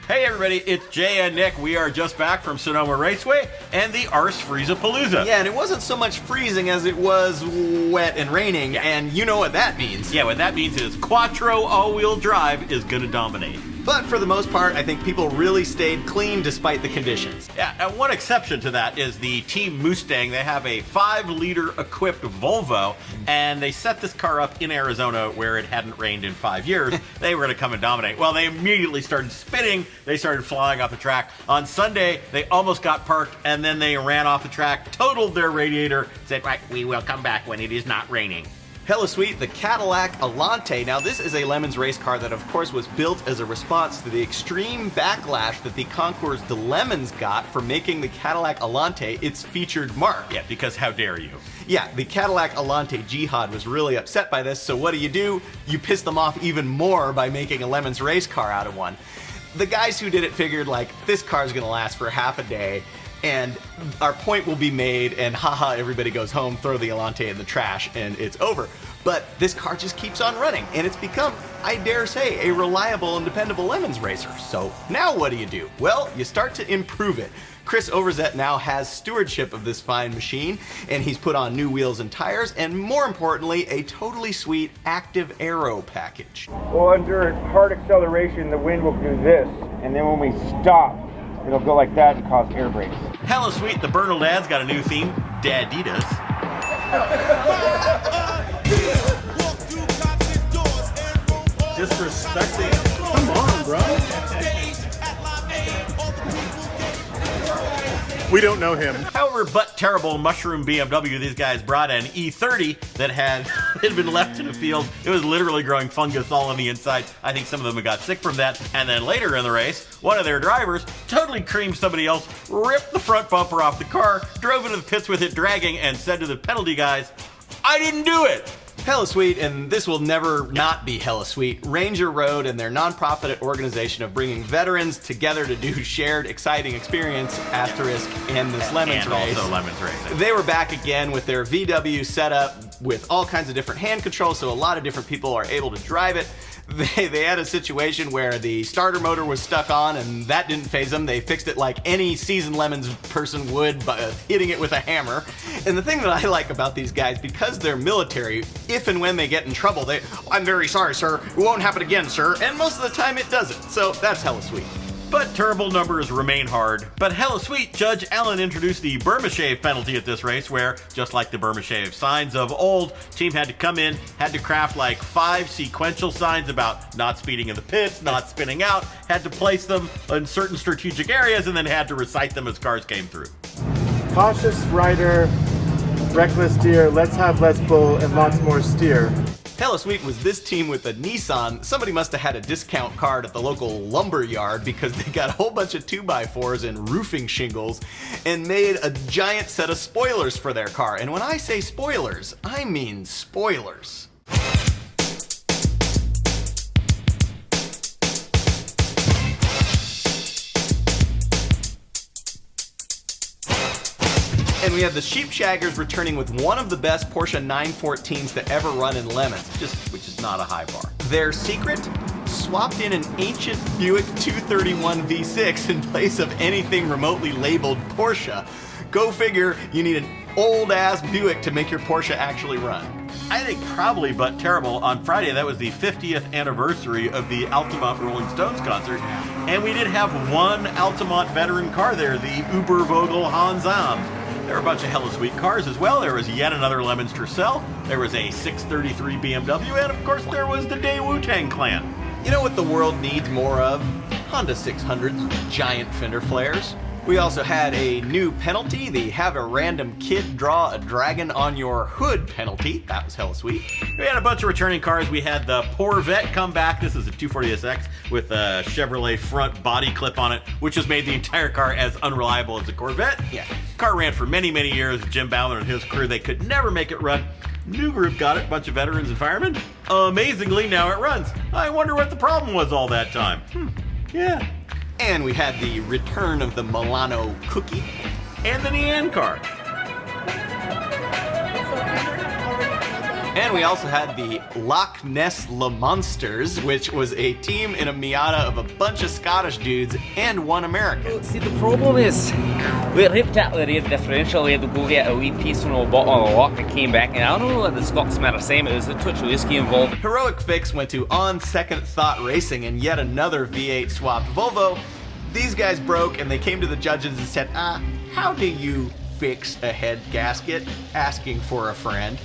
Hey everybody, it's Jay and Nick. We are just back from Sonoma Raceway and the Arse-Freeze-Apalooza. Yeah, and it wasn't so much freezing as it was wet and raining, and you know what that means. Yeah, what that means is Quattro all-wheel drive is going to dominate. But for the most part, I think people really stayed clean despite the conditions. Yeah, and one exception to that is the Team Mustang. They have a 5-liter equipped Volvo, and they set this car up in Arizona where it hadn't rained in 5 years. They were going to come and dominate. Well, they immediately started spinning. They started flying off the track. On Sunday, they almost got parked, and then they ran off the track, totaled their radiator, said, right, we will come back when it is not raining. Hella sweet, the Cadillac Allante. Now this is a Lemons race car that of course was built as a response to the extreme backlash that the concours de Lemons got for making the Cadillac Allante its featured mark. Yeah, because how dare you? Yeah, the Cadillac Allante Jihad was really upset by this, so what do? You piss them off even more by making a Lemons race car out of one. The guys who did it figured, like, this car's gonna last for half a day, and our point will be made, and haha, everybody goes home, throw the Allante in the trash, and it's over. But this car just keeps on running, and it's become, I dare say, a reliable and dependable Lemons racer. So now what do? Well, you start to improve it. Chris Overzet now has stewardship of this fine machine, and he's put on new wheels and tires, and more importantly, a totally sweet active aero package. Well, under hard acceleration, the wind will do this, and then when we stop, it'll go like that and cause air brakes. Hella sweet, the Bernal Dad's got a new theme, Daditas. Disrespecting. Come on, bro. We don't know him. However, but terrible mushroom BMW, these guys brought an E30 that had been left in the field. It was literally growing fungus all on the inside. I think some of them got sick from that. And then later in the race, one of their drivers totally creamed somebody else, ripped the front bumper off the car, drove into the pits with it dragging, and said to the penalty guys, I didn't do it. Hella sweet, and this will never not be hella sweet. Ranger Road and their nonprofit organization of bringing veterans together to do shared exciting experience asterisk and this Lemons and race. Also Lemons racing. They were back again with their VW setup with all kinds of different hand controls, so a lot of different people are able to drive it. They had a situation where the starter motor was stuck on, and that didn't faze them. They fixed it like any seasoned Lemons person would by hitting it with a hammer. And the thing that I like about these guys, because they're military, if and when they get in trouble, I'm very sorry, sir. It won't happen again, sir. And most of the time it doesn't. So that's hella sweet. But terrible numbers remain hard. But hella sweet, Judge Allen introduced the Burma Shave penalty at this race where, just like the Burma Shave signs of old, team had to come in, had to craft like 5 sequential signs about not speeding in the pits, not spinning out, had to place them in certain strategic areas, and then had to recite them as cars came through. Cautious rider, reckless deer, let's have less bull and lots more steer. Hella sweet was this team with a Nissan. Somebody must have had a discount card at the local lumber yard because they got a whole bunch of 2x4s and roofing shingles and made a giant set of spoilers for their car. And when I say spoilers, I mean spoilers. And we have the Sheepshaggers returning with one of the best Porsche 914s to ever run in Lemons, Which is not a high bar. Their secret? Swapped in an ancient Buick 231 V6 in place of anything remotely labeled Porsche. Go figure, you need an old-ass Buick to make your Porsche actually run. I think probably but terrible. On Friday, that was the 50th anniversary of the Altamont Rolling Stones concert, and we did have one Altamont veteran car there, the Ubervogel Hans Am. There were a bunch of hella sweet cars as well. There was yet another Lemons Tercel. There was a 633 BMW, and of course there was the Day Wu-Tang Clan. You know what the world needs more of? Honda 600s with giant fender flares. We also had a new penalty, the have a random kid draw a dragon on your hood penalty. That was hella sweet. We had a bunch of returning cars. We had the Corvette come back. This is a 240SX with a Chevrolet front body clip on it, which has made the entire car as unreliable as a Corvette. Yeah. Car ran for many, many years. Jim Ballmer and his crew, they could never make it run. New group got it, bunch of veterans and firemen. Amazingly, now it runs. I wonder what the problem was all that time. Yeah. And we had the return of the Milano Cookie. And the Nean car. And we also had the Loch Ness Lemonsworld, which was a team in a Miata of a bunch of Scottish dudes and one American. See, the problem is, we ripped out the rear differential, we had to go get a wee piece from the bottom of the lock that came back, and I don't know what the Scotsman are saying, but there's a touch of whiskey involved. Heroic fix went to On Second Thought Racing and yet another V8 swapped Volvo. These guys broke and they came to the judges and said, how do you fix a head gasket? Asking for a friend.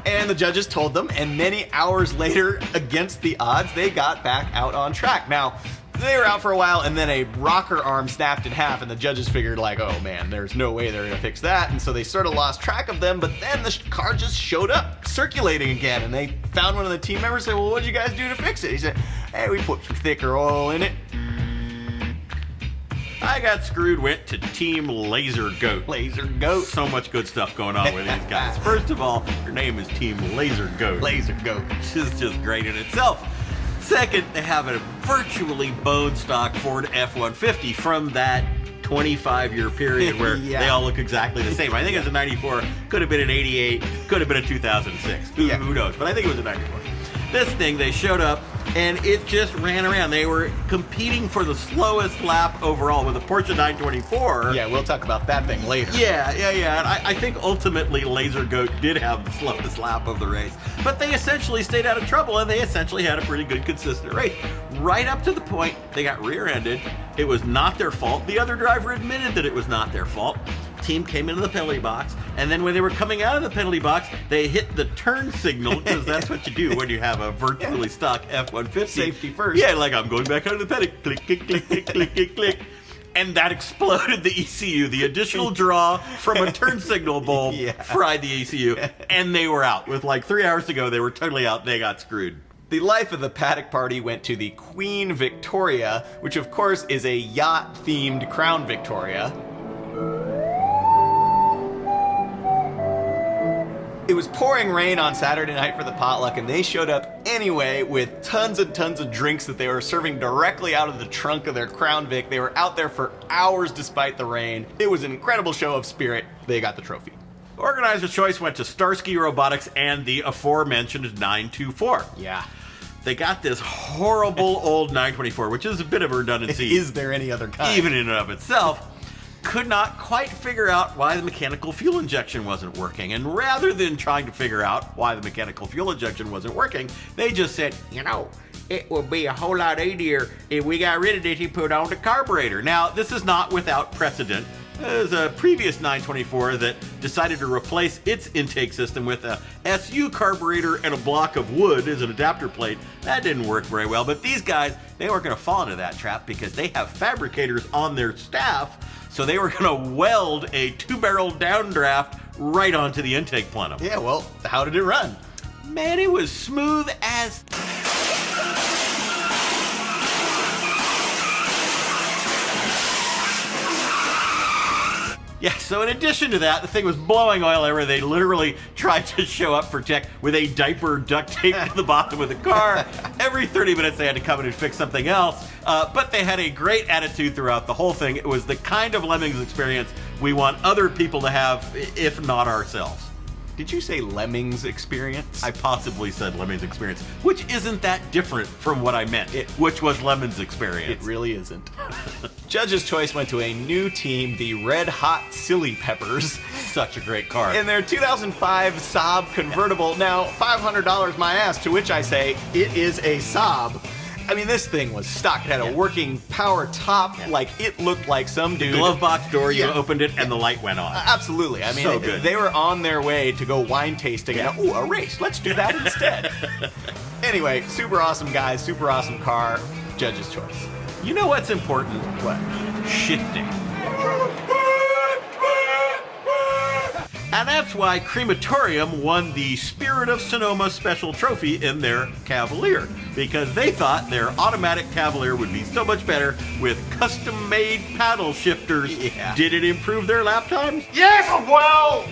And the judges told them, and many hours later, against the odds, they got back out on track. Now, they were out for a while, and then a rocker arm snapped in half, and the judges figured, like, oh man, there's no way they're gonna fix that, and so they sort of lost track of them, but then the car just showed up, circulating again, and they found one of the team members and said, well, what'd you guys do to fix it? He said, hey, we put some thicker oil in it. I got screwed, went to Team Laser Goat. Laser Goat. So much good stuff going on with these guys. First of all, your name is Team Laser Goat. Laser Goat. Which is just great in itself. Second, they have a virtually bone stock Ford F-150 from that 25-year period where Yeah. they all look exactly the same. I think it was a 94, could have been an 88, could have been a 2006. Who knows? But I think it was a 94. This thing, they showed up, and it just ran around. They were competing for the slowest lap overall with a Porsche 924. Yeah, we'll talk about that thing later. Yeah. And I think ultimately Laser Goat did have the slowest lap of the race. But they essentially stayed out of trouble, and they essentially had a pretty good, consistent race. Right up to the point they got rear-ended. It was not their fault. The other driver admitted that it was not their fault. Team came into the penalty box, and then when they were coming out of the penalty box, they hit the turn signal, because that's what you do when you have a virtually stock F-150. Safety first. Yeah, like I'm going back out of the penalty. Click, click, click, click, click, click, click. And that exploded the ECU. The additional draw from a turn signal bulb fried the ECU, and they were out. With like 3 hours to go, they were totally out. They got screwed. The life of the paddock party went to the Queen Victoria, which of course is a yacht-themed Crown Victoria. It was pouring rain on Saturday night for the potluck, and they showed up anyway with tons and tons of drinks that they were serving directly out of the trunk of their Crown Vic. They were out there for hours despite the rain. It was an incredible show of spirit. They got the trophy. Organizer's choice went to Starsky Robotics and the aforementioned 924. Yeah. They got this horrible old 924, which is a bit of a redundancy. Is there any other kind? Even in and of itself. Could not quite figure out why the mechanical fuel injection wasn't working. And rather than trying to figure out why the mechanical fuel injection wasn't working, they just said, you know, it would be a whole lot easier if we got rid of it and put on the carburetor. Now, this is not without precedent. There's a previous 924 that decided to replace its intake system with a SU carburetor and a block of wood as an adapter plate. That didn't work very well, but these guys, they weren't going to fall into that trap because they have fabricators on their staff, so they were going to weld a 2-barrel downdraft right onto the intake plenum. Yeah, well, how did it run? Man, it was smooth as... Yeah, so in addition to that, the thing was blowing oil everywhere. They literally tried to show up for tech with a diaper duct taped to the bottom of the car. Every 30 minutes they had to come in and fix something else. But they had a great attitude throughout the whole thing. It was the kind of Lemmings experience we want other people to have, if not ourselves. Did you say Lemmings experience? I possibly said Lemmings experience, which isn't that different from what I meant, which was Lemons experience. It really isn't. Judge's choice went to a new team, the Red Hot Silly Peppers. Such a great car. In their 2005 Saab convertible. Now, $500 my ass, to which I say, it is a Saab. I mean, this thing was stock. It had a working power top. Like, it looked like some dude. Glove box door, you opened it, and the light went on. Absolutely. I mean, so good. They were on their way to go wine tasting. And, ooh, a race. Let's do that instead. Anyway, super awesome guys, super awesome car. Judge's choice. You know what's important? What? Shifting. And that's why Crematorium won the Spirit of Sonoma Special Trophy in their Cavalier, because they thought their automatic Cavalier would be so much better with custom-made paddle shifters. Yeah. Did it improve their lap times? Yes, well!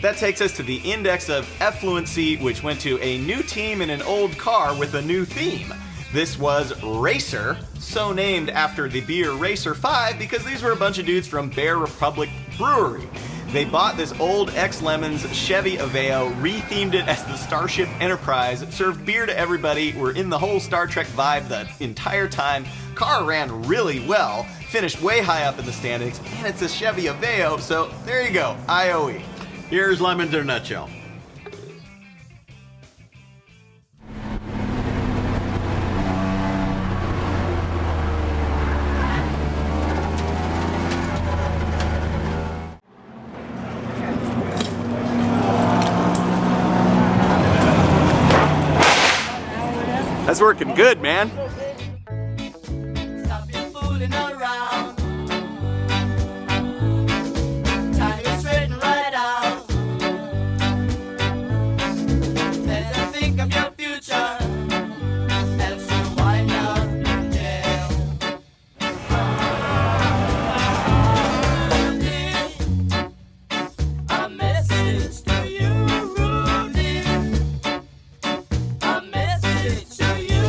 That takes us to the index of effluency, which went to a new team in an old car with a new theme. This was Racer, so named after the beer Racer 5 because these were a bunch of dudes from Bear Republic Brewery. They bought this old ex-Lemons Chevy Aveo, rethemed it as the Starship Enterprise, served beer to everybody, were in the whole Star Trek vibe the entire time. Car ran really well, finished way high up in the standings, and it's a Chevy Aveo, so there you go, IOE. Here's Lemons in a nutshell. That's working good, man. Stop your fooling around. Tie it straight and right out. Let them think I'm your future. Else you'll wind up in jail. A message to you, Rudy. A message to you.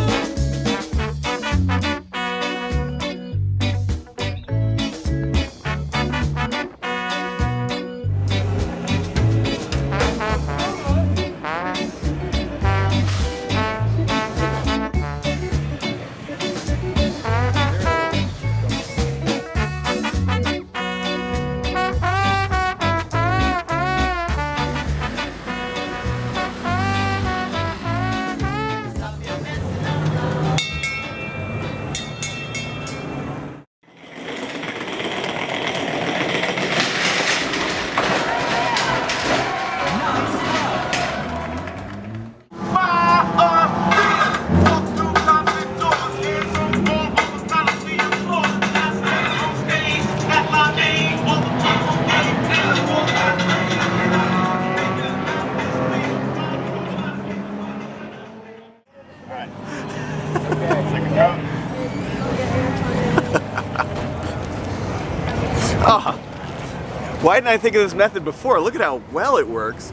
Stop your messing around. Why didn't I think of this method before? Look at how well it works.